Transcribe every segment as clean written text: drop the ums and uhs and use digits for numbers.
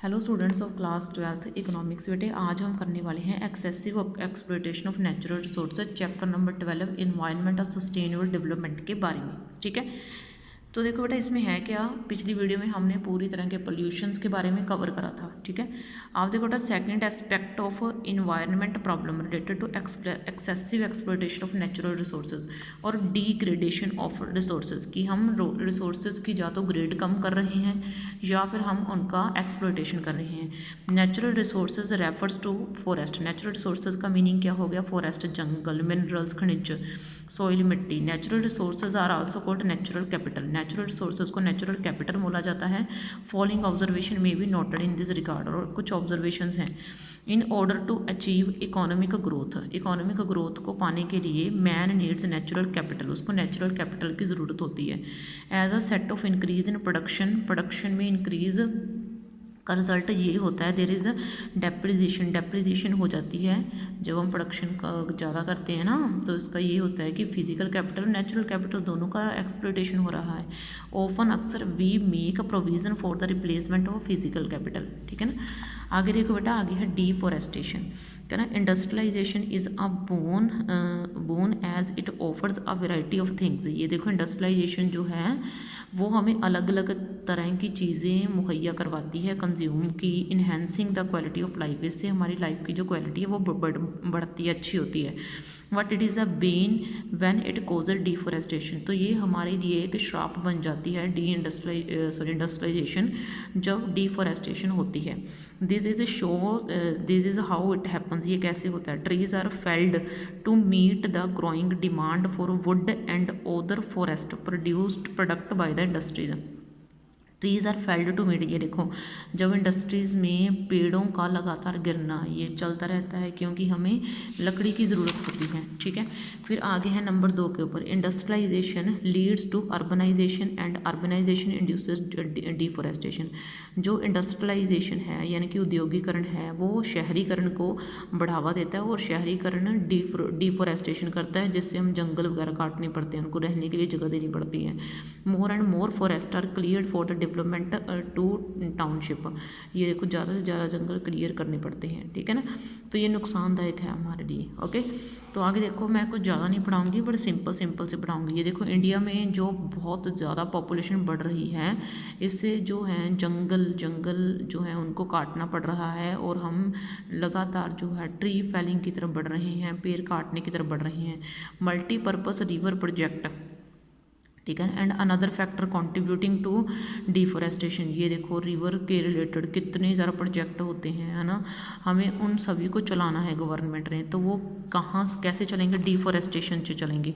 Hello students of class 12th economics. बेटे आज हम करने वाले हैं excessive exploitation of natural resources chapter number 12 environment और सस्टेनेबल डेवलपमेंट के बारे में। ठीक है, तो देखो बेटा इसमें है क्या, पिछली वीडियो में हमने पूरी तरह के पोल्यूशंस के बारे में कवर करा था। ठीक है, आप देखो बेटा second aspect of environment problem related to excessive exploitation of natural resources और डिग्रेडेशन ऑफ रिसोर्सेज की हम रिसोर्सेज की या तो ग्रेड कम कर रहे हैं या फिर हम उनका एक्सप्लॉयटेशन कर रहे हैं। Natural resources refers to forest. Natural resources का मीनिंग क्या हो गया, फॉरेस्ट जंगल, मिनरल्स खनिज, सॉइल मिट्टी। Natural resources are also called natural capital. Natural resources को नेचुरल कैपिटल बोला जाता है। फॉलोइंग ऑब्जर्वेशन में be noted in this regard. और कुछ ऑब्जर्वेशंस हैं। In order to achieve economic growth, economic growth को पाने के लिए मैन नीड्स नेचुरल कैपिटल, उसको नेचुरल कैपिटल की ज़रूरत होती है। As a set of increase in production, production में इंक्रीज का रिजल्ट ये होता है देयर इज़ डेप्रिसिएशन, डेप्रिसिएशन हो जाती है जब हम प्रोडक्शन का ज़्यादा करते हैं ना, तो इसका ये होता है कि फिजिकल कैपिटल नेचुरल कैपिटल दोनों का एक्सप्लॉयटेशन हो रहा है। ओफन अक्सर we make a provision for the replacement of physical capital. ठीक है ना, आगे देखो बेटा, आगे है डिफॉरेस्टेशन। क्या ना, industrialisation is a boon as it offers a variety of things. ये देखो इंडस्ट्रियलाइजेशन जो है वो हमें अलग अलग तरह की चीज़ें मुहैया करवाती है कंज्यूम की, enhancing the quality of life. इससे हमारी लाइफ की जो क्वालिटी है वो बढ़ती है, अच्छी होती है। But it is a Ben when it causes deforestation. तो ये हमारे लिए एक श्राप बन जाती है इंडस्ट्रियलाइजेशन जब डिफॉरेस्टेशन होती है। This is how it happens. ये कैसे होता है, trees are felled to meet the growing demand for wood and other forest produced product by the industries. Trees are felled to meet, ये देखो जब इंडस्ट्रीज़ में पेड़ों का लगातार गिरना ये चलता रहता है क्योंकि हमें लकड़ी की ज़रूरत होती है। ठीक है, फिर आगे है नंबर 2 के ऊपर, industrialisation leads to urbanisation and urbanisation induces deforestation. जो इंडस्ट्रियलाइजेशन है यानी कि उद्योगीकरण है वो शहरीकरण को बढ़ावा देता है और शहरीकरण डिफॉरेस्टेशन करता है, जिससे हम जंगल वगैरह काटने पड़ते हैं, उनको रहने के लिए जगह देनी पड़ती है। More and more forest are cleared for the development to township. ये देखो ज़्यादा से ज़्यादा जंगल क्लियर करने पड़ते हैं। ठीक है ना, तो ये नुकसानदायक है हमारे लिए। ओके, तो आगे देखो, मैं कुछ ज़्यादा नहीं पढ़ाऊंगी, बट सिंपल से पढ़ाऊंगी। ये देखो इंडिया में जो बहुत ज़्यादा पॉपुलेशन बढ़ रही है, इससे जो है जंगल जो है उनको काटना पड़ रहा है और हम लगातार जो है ट्री फेलिंग की तरफ बढ़ रहे हैं, पेड़ काटने की तरफ बढ़ रहे हैं। मल्टीपर्पज़ रिवर प्रोजेक्ट, ठीक है, and another factor contributing to deforestation. ये देखो रिवर के रिलेटेड कितने ज़्यादा प्रोजेक्ट होते हैं, है ना, हमें उन सभी को चलाना है गवर्नमेंट ने, तो वो कहाँ कैसे चलेंगे, डिफॉरेस्टेशन से चलेंगे।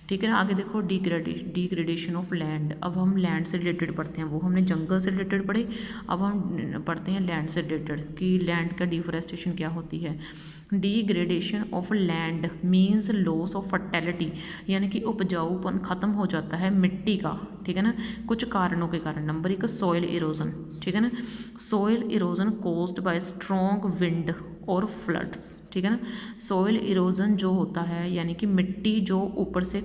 ठीक है ना, आगे देखो डिग्रेडेशन ऑफ लैंड। अब हम लैंड से रिलेटेड पढ़ते हैं, वो हमने जंगल से रिलेटेड पढ़े, अब हम पढ़ते हैं लैंड से रिलेटेड कि लैंड का डिफॉरेस्टेशन क्या होती है। Degradation of land means loss of fertility, यानी कि उपजाऊपन खत्म हो जाता है मिट्टी का। ठीक है ना, कुछ कारणों के कारण। Number 1 soil erosion. ठीक है ना, soil erosion caused by strong wind और फ्लड्स। ठीक है ना, सॉइल इरोजन जो होता है यानी कि मिट्टी जो ऊपर से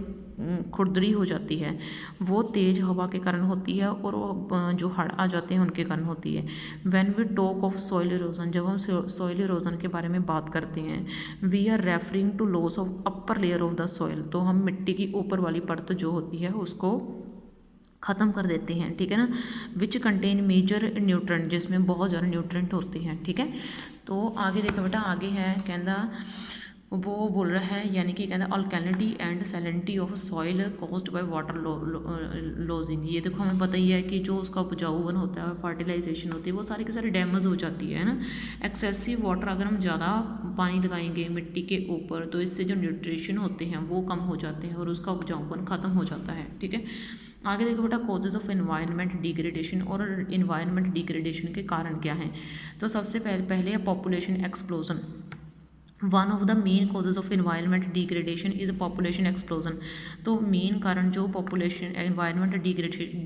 खुरदरी हो जाती है वो तेज़ हवा के कारण होती है और जो हड़ आ जाते हैं उनके कारण होती है। When we talk of soil erosion, जब हम सॉइल इरोजन के बारे में बात करते हैं, we are referring to loss of upper layer of the soil. तो हम मिट्टी की ऊपर वाली परत जो होती है उसको ख़त्म कर देते हैं। ठीक है ना, विच कंटेन मेजर न्यूट्रेंट, जिसमें बहुत ज़्यादा न्यूट्रेंट होते हैं। ठीक है, तो आगे देखो बेटा, आगे है कहना वो बोल रहा है यानी कि कहता है alkalinity and salinity of soil caused by water logging. ये देखो हमें पता ही है कि जो उसका उपजाऊपन होता है, फर्टिलाइजेशन होती है, वो सारी की सारी डैमेज हो जाती है ना। एक्सेसिव वाटर, अगर हम ज़्यादा पानी लगाएंगे मिट्टी के ऊपर तो इससे जो न्यूट्रिशन होते हैं वो कम हो जाते हैं और उसका उपजाऊपन ख़त्म हो जाता है। ठीक है, आगे देखो बेटा, कॉजेज ऑफ एनवायरनमेंट डिग्रेडेशन और एनवायरनमेंट डिग्रेडेशन के कारण क्या हैं। तो सबसे पहले है population explosion. One of the main causes of environment degradation is population explosion. तो मेन कारण जो पॉपुलेशन एनवायरनमेंट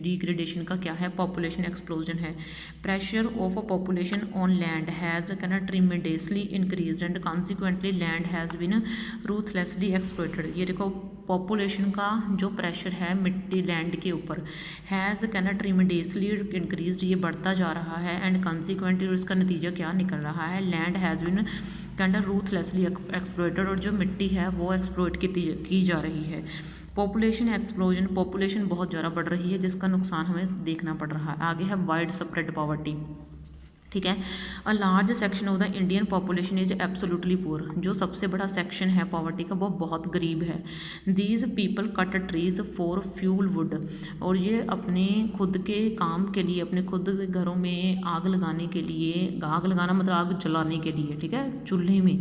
डिग्रेडेशन का क्या है, पॉपुलेशन एक्सप्लोजन है। Pressure of a population on land has tremendously increase and consequently land has been ruthlessly exploited. ये देखो population का जो प्रेशर है मिट्टी लैंड के ऊपर हैज़ कैन ट्रीमेंडसली इंक्रीज, ये बढ़ता जा रहा है एंड कंसिक्वेंटली इसका नतीजा क्या निकल रहा है, land has been canned ruthlessly exploited, और जो मिट्टी है वो एक्सप्लॉइट की जा रही है। पॉपुलेशन एक्सप्लोजन, पॉपुलेशन बहुत ज़्यादा बढ़ रही है जिसका नुकसान हमें देखना पड़ रहा है। आगे है वाइड स्प्रेड पॉवर्टी, ठीक है। A large section of the Indian population is absolutely poor, जो सबसे बड़ा सेक्शन है पॉवर्टी का वो बहुत गरीब है। These people cut trees for fuel wood, और ये अपने खुद के काम के लिए, अपने खुद के घरों में आग लगाने के लिए, आग लगाना मतलब आग जलाने के लिए, ठीक है, चूल्हे में,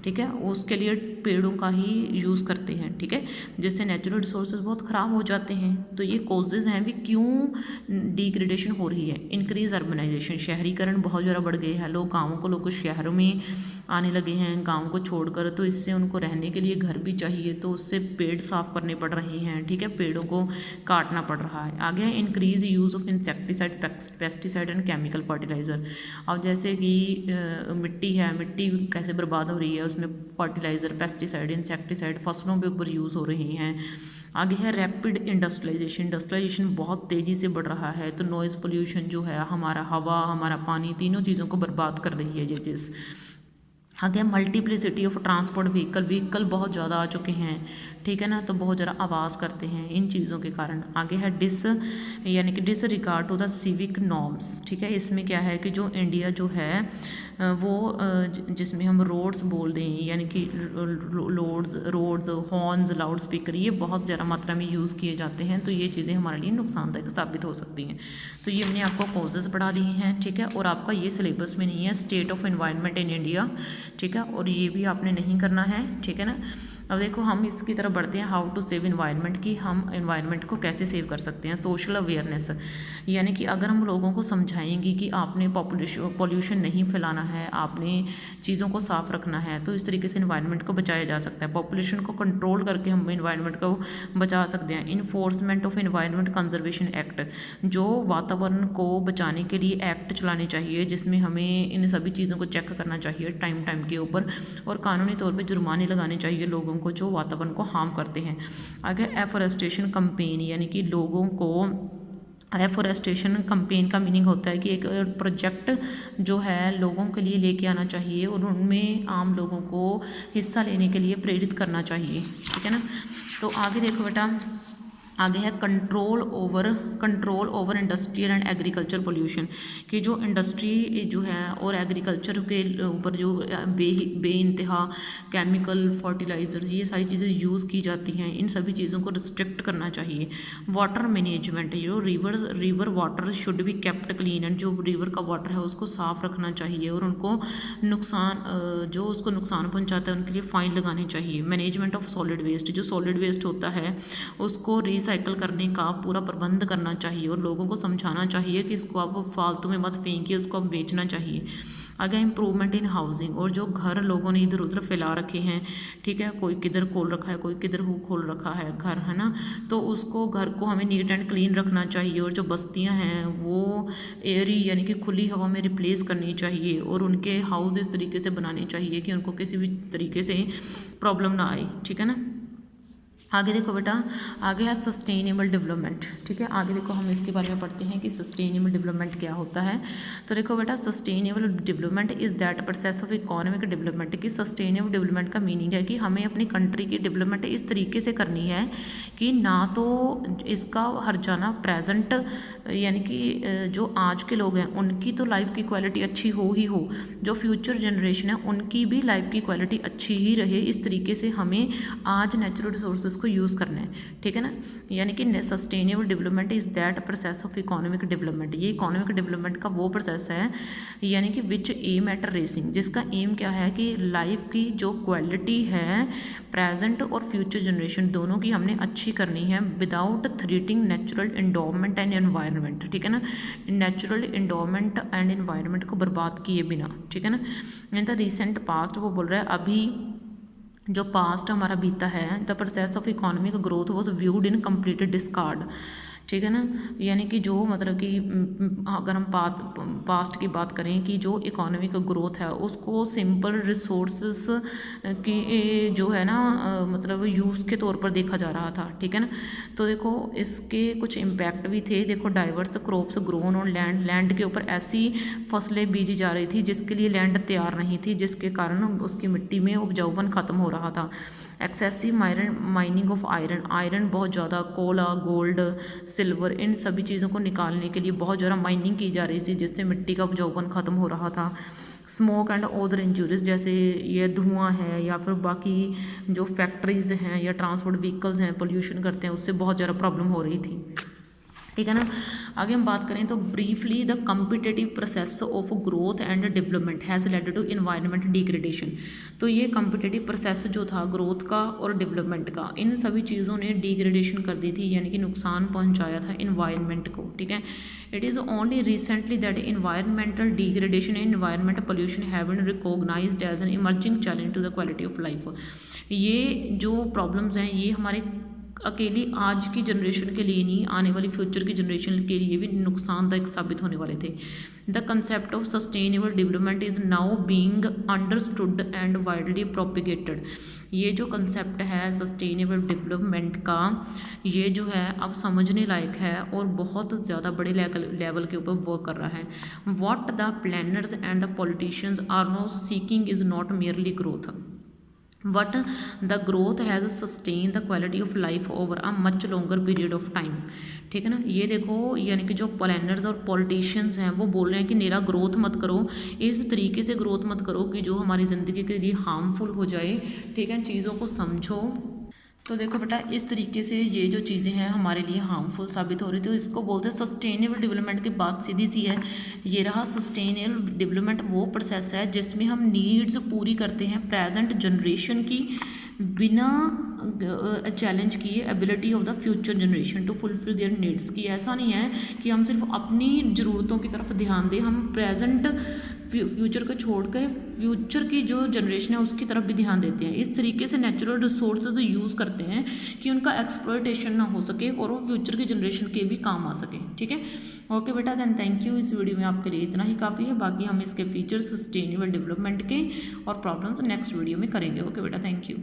ठीक है, उसके लिए पेड़ों का ही यूज़ करते हैं, ठीक है, जिससे नेचुरल रिसोर्सेज बहुत ख़राब हो जाते हैं। तो ये कॉजेज़ हैं भी क्यों डिग्रेडेशन हो रही है। इंक्रीज अर्बनाइजेशन, शहरीकरण बहुत ज़्यादा बढ़ गए हैं, लोग गाँवों को, लोग शहरों में आने लगे हैं गाँव को छोड़कर, तो इससे उनको रहने के लिए घर भी चाहिए, तो उससे पेड़ साफ करने पड़ रहे हैं, ठीक है, पेड़ों को काटना पड़ रहा है। आगे है increase use of insecticide, pesticide and chemical fertiliser. अब जैसे कि मिट्टी है, मिट्टी कैसे बर्बाद हो रही है, उसमें फर्टिलाइज़र, पेस्टिसाइड, इंसेक्टिसाइड फसलों के ऊपर यूज़ हो रहे हैं। आगे है रैपिड इंडस्ट्रियलाइजेशन, इंडस्ट्रियलाइजेशन बहुत तेज़ी से बढ़ रहा है, तो नॉइज़ पोल्यूशन जो है, हमारा हवा, हमारा पानी, तीनों चीज़ों को बर्बाद कर रही है ये चीज़। आगे multiplicity of transport vehicle, vehicle बहुत ज़्यादा आ चुके हैं, ठीक है ना, तो बहुत ज़्यादा आवाज़ करते हैं इन चीज़ों के कारण। आगे है यानी कि disregard to the civic norms, ठीक है, इसमें क्या है कि जो इंडिया जो है वो जिसमें हम रोड्स बोल रहे हैं, यानी कि रोड्स हॉर्न्स, लाउड स्पीकर, ये बहुत ज़्यादा मात्रा में यूज़ किए जाते हैं, तो ये चीज़ें हमारे लिए नुकसानदायक साबित हो सकती हैं। तो ये हमने आपको कॉजेज़ पढ़ा दिए हैं, ठीक है, और आपका ये सिलेबस में नहीं है state of environment in India, ठीक है, और ये भी आपने नहीं करना है, ठीक है ना। अब देखो हम इसकी तरफ बढ़ते हैं, हाउ टू सेव इन्वायरमेंट, की हम इन्वायरमेंट को कैसे सेव कर सकते हैं। सोशल अवेयरनेस, यानी कि अगर हम लोगों को समझाएंगे कि आपने पॉल्यूशन नहीं फैलाना है, आपने चीज़ों को साफ रखना है, तो इस तरीके से इन्वायरमेंट को बचाया जा सकता है। पॉपुलेशन को कंट्रोल करके हम इन्वायरमेंट को बचा सकते हैं। Enforcement of environment conservation act, जो वातावरण को बचाने के लिए एक्ट चलाने चाहिए, जिसमें हमें इन सभी चीज़ों को चेक करना चाहिए टाइम के ऊपर, और कानूनी तौर पर जुर्माने लगाने चाहिए लोगों को जो वातावरण को हार्म करते हैं। आगे एफोरेस्टेशन कंपेन, यानी कि लोगों को, एफोरेस्टेशन कंपेन का मीनिंग होता है कि एक प्रोजेक्ट जो है लोगों के लिए लेके आना चाहिए और उनमें आम लोगों को हिस्सा लेने के लिए प्रेरित करना चाहिए, ठीक है ना। तो आगे देखो बेटा, आगे है control over industrial and agriculture pollution, कि जो इंडस्ट्री जो है और एग्रीकल्चर के ऊपर जो बेइंतहा केमिकल फर्टिलाइजर्स, ये सारी चीज़ें यूज़ की जाती हैं, इन सभी चीज़ों को रिस्ट्रिक्ट करना चाहिए। वाटर मैनेजमेंट, जो river water should be kept clean, and जो रिवर का वाटर है उसको साफ रखना चाहिए, और उनको जो उसको नुकसान पहुँचाता है उनके लिए फ़ाइन लगाने चाहिए। मैनेजमेंट ऑफ सॉलिड वेस्ट, जो सॉलिड वेस्ट होता है उसको रिसाइकल करने का पूरा प्रबंध करना चाहिए, और लोगों को समझाना चाहिए कि इसको आप फालतू में मत फेंकिए, उसको आप बेचना चाहिए। आगे इम्प्रूवमेंट इन हाउसिंग, और जो घर लोगों ने इधर उधर फैला रखे हैं, ठीक है, कोई किधर खोल रखा है, कोई किधर खोल रखा है घर, है ना, तो उसको घर को हमें नीट एंड क्लीन रखना चाहिए, और जो बस्तियां हैं वो एयरी यानी कि खुली हवा में रिप्लेस करनी चाहिए, और उनके हाउस इस तरीके से बनाने चाहिए कि उनको किसी भी तरीके से प्रॉब्लम ना आए, ठीक है ना। आगे देखो बेटा, आगे है सस्टेनेबल डेवलपमेंट, ठीक है, आगे देखो हम इसके बारे में पढ़ते हैं कि सस्टेनेबल डेवलपमेंट क्या होता है। तो देखो बेटा, sustainable development is that process of economic development, की सस्टेनेबल डेवलपमेंट का मीनिंग है कि हमें अपनी कंट्री की डेवलपमेंट इस तरीके से करनी है कि ना तो इसका हर जाना प्रेजेंट, यानी कि जो आज के लोग हैं उनकी तो लाइफ की क्वालिटी अच्छी हो ही हो, जो फ्यूचर जनरेशन है उनकी भी लाइफ की क्वालिटी अच्छी ही रहे, इस तरीके से हमें आज नेचुरल रिसोर्सेज को यूज़ करना है, ठीक है ना। यानी कि sustainable development is that process of economic development, ये इकोनॉमिक डेवलपमेंट का वो प्रोसेस है, यानी कि विच एम एट रेसिंग, जिसका एम क्या है कि लाइफ की जो क्वालिटी है प्रेजेंट और फ्यूचर जनरेशन दोनों की हमने अच्छी करनी है, without threatening natural endowment and environment, ठीक है ना, नेचुरल एंडोमेंट एंड एनवायरनमेंट को बर्बाद किए बिना, ठीक है ना। इन द रिसेंट पास्ट, वो बोल रहा है अभी जो पास्ट हमारा बीता है, the process of economic growth was viewed in complete discard, ठीक है ना। यानी कि जो मतलब कि अगर हम पास्ट की बात करें कि जो इकोनॉमिक ग्रोथ है उसको सिंपल रिसोर्सेस की जो है ना मतलब यूज़ के तौर पर देखा जा रहा था, ठीक है ना। तो देखो इसके कुछ इम्पैक्ट भी थे। देखो diverse crops grown on land के ऊपर ऐसी फसलें बीजी जा रही थी जिसके लिए लैंड तैयार नहीं थी, जिसके कारण उसकी मिट्टी में उपजाऊपन ख़त्म हो रहा था। एक्सेसिव माइनिंग ऑफ आयरन बहुत ज़्यादा, कोला, गोल्ड, सिल्वर, इन सभी चीज़ों को निकालने के लिए बहुत ज़्यादा माइनिंग की जा रही थी, जिससे मिट्टी का उपजाऊपन ख़त्म हो रहा था। स्मोक एंड अदर इंजरीज, जैसे ये धुआं है या फिर बाकी जो फैक्ट्रीज हैं या ट्रांसपोर्ट व्हीकल्स हैं पोल्यूशन करते हैं, उससे बहुत ज़्यादा प्रॉब्लम हो रही थी, ठीक है ना। आगे हम बात करें तो briefly the competitive process of growth and development has led to environment degradation. तो ये कम्पिटिटिव प्रोसेस जो था ग्रोथ का और डेवलपमेंट का, इन सभी चीज़ों ने डिग्रेडेशन कर दी थी, यानी कि नुकसान पहुंचाया था इन्वायरमेंट को, ठीक है। It is only recently that environmental degradation and environmental pollution have been recognised as an emerging challenge to the quality of life. ये जो प्रॉब्लम्स हैं ये हमारे अकेली आज की जनरेशन के लिए नहीं, आने वाली फ्यूचर की जनरेशन के लिए भी नुकसानदायक साबित होने वाले थे। The concept of sustainable development is now being understood and widely propagated. ये जो कंसेप्ट है सस्टेनेबल डेवलपमेंट का, ये जो है अब समझने लायक है और बहुत ज़्यादा बड़े लेवल के ऊपर वर्क कर रहा है। What the planners and the politicians are now seeking is not merely growth, but the growth has sustained the quality of life over a much longer period of time, ठीक है ना। ये देखो यानी कि जो प्लानर्स और पॉलिटिशियंस हैं वो बोल रहे हैं कि मेरा ग्रोथ मत करो, इस तरीके से ग्रोथ मत करो कि जो हमारी ज़िंदगी के लिए हार्मफुल हो जाए, ठीक है। चीज़ों को समझो। तो देखो बेटा इस तरीके से ये जो चीज़ें हैं हमारे लिए हार्मफुल साबित हो रही थी, तो इसको बोलते हैं सस्टेनेबल डेवलपमेंट की। बात सीधी सी है, ये रहा सस्टेनेबल डेवलपमेंट वो प्रोसेस है जिसमें हम नीड्स पूरी करते हैं प्रेजेंट जनरेशन की बिना चैलेंज किए ability of the future generation to fulfil their needs की। ऐसा नहीं है कि हम सिर्फ अपनी ज़रूरतों की तरफ ध्यान दें, हम प्रेजेंट फ्यूचर को छोड़कर फ्यूचर की जो जनरेशन है उसकी तरफ भी ध्यान देते हैं। इस तरीके से नेचुरल रिसोर्सेज यूज़ करते हैं कि उनका एक्सप्लॉयटेशन ना हो सके और वो फ्यूचर की जनरेशन के भी काम आ सके, ठीक है। ओके बेटा, देन थैंक यू। इस वीडियो में आपके लिए इतना ही काफ़ी है, बाकी हम इसके फीचर्स सस्टेनेबल डेवलपमेंट के और प्रॉब्लम्स नेक्स्ट वीडियो में करेंगे। ओके बेटा, थैंक यू।